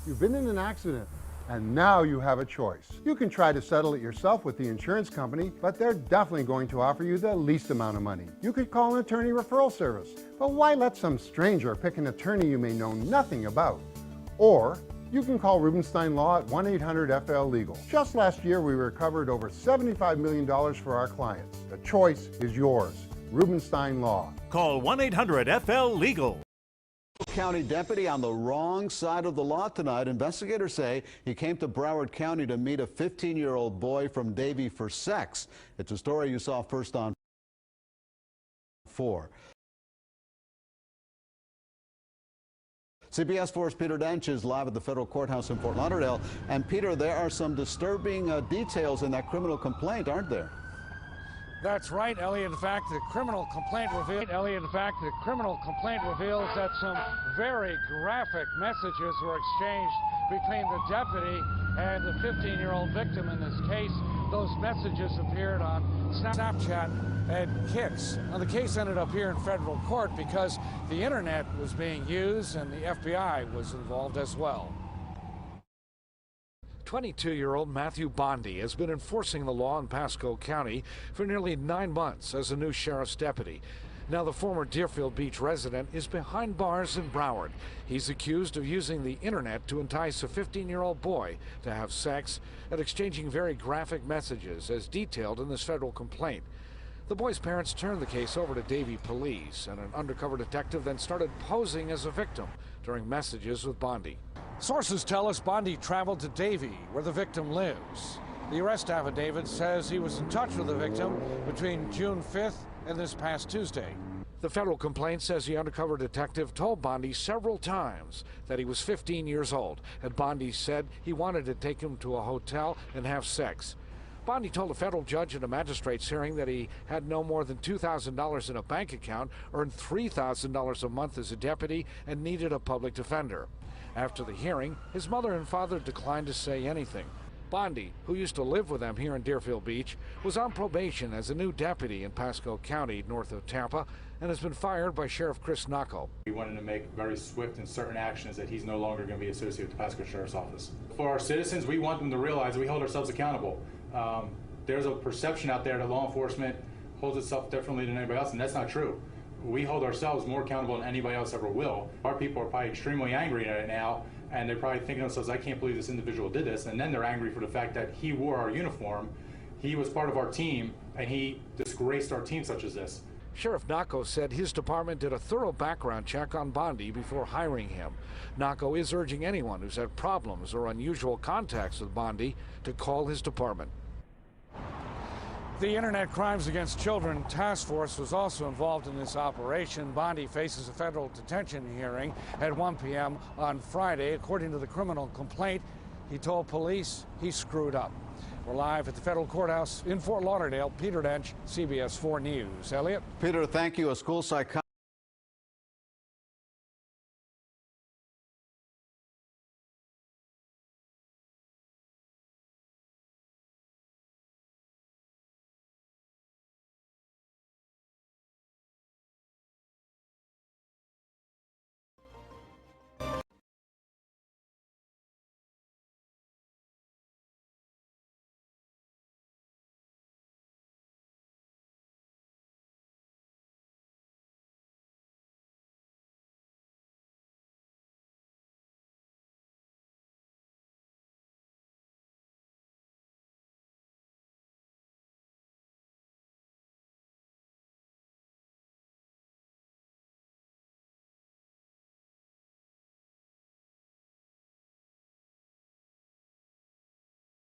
You've been in an accident, and now you have a choice. You can try to settle it yourself with the insurance company, but they're definitely going to offer you the least amount of money. You could call an attorney referral service, but why let some stranger pick an attorney you may know nothing about? Or you can call Rubenstein Law at 1-800-FL-LEGAL. Just last year, we recovered over $75 million for our clients. The choice is yours. Rubenstein Law. Call 1-800-FL-LEGAL. County deputy on the wrong side of the law tonight. Investigators say he came to Broward County to meet a 15-year-old boy from Davie for sex. It's a story you saw first on 4. CBS 4's Peter Dench is live at the federal courthouse in Fort Lauderdale. And Peter, there are some disturbing details in that criminal complaint, aren't there? That's right, Elliot. In fact, the criminal complaint revealed that some very graphic messages were exchanged between the deputy and the 15-year-old victim in this case. Those messages appeared on Snapchat and Kicks. Now, the case ended up here in federal court because the internet was being used and the FBI was involved as well. 22-year-old Matthew Bondi has been enforcing the law in Pasco County for nearly 9 months as a new sheriff's deputy. Now the former Deerfield Beach resident is behind bars in Broward. He's accused of using the internet to entice a 15-year-old boy to have sex and exchanging very graphic messages as detailed in this federal complaint. The boy's parents turned the case over to Davie police, and an undercover detective then started posing as a victim during messages with Bondi. Sources tell us Bondi traveled to Davie, where the victim lives. The arrest affidavit says he was in touch with the victim between June 5th and this past Tuesday. The federal complaint says the undercover detective told Bondi several times that he was 15 years old, and Bondi said he wanted to take him to a hotel and have sex. Bondi told a federal judge at a magistrate's hearing that he had no more than $2,000 in a bank account, earned $3,000 a month as a deputy, and needed a public defender. After the hearing, his mother and father declined to say anything. Bondi, who used to live with them here in Deerfield Beach, was on probation as a new deputy in Pasco County, north of Tampa, and has been fired by Sheriff Chris Nacco. We wanted to make very swift and certain actions that he's no longer going to be associated with the Pasco Sheriff's Office. For our citizens, we want them to realize we hold ourselves accountable. There's a perception out there that law enforcement holds itself differently than anybody else, and that's not true. We hold ourselves more accountable than anybody else ever will. Our people are probably extremely angry at it now, and they're probably thinking to themselves, I can't believe this individual did this, and then they're angry for the fact that he wore our uniform, he was part of our team, and he disgraced our team such as this. Sheriff Nacco said his department did a thorough background check on Bondi before hiring him. Nacco is urging anyone who's had problems or unusual contacts with Bondi to call his department. The Internet Crimes Against Children Task Force was also involved in this operation. Bondi faces a federal detention hearing at 1 p.m. on Friday. According to the criminal complaint, he told police he screwed up. We're live at the federal courthouse in Fort Lauderdale. Peter Dench, CBS 4 News. Elliot? Peter, thank you. A school psychologist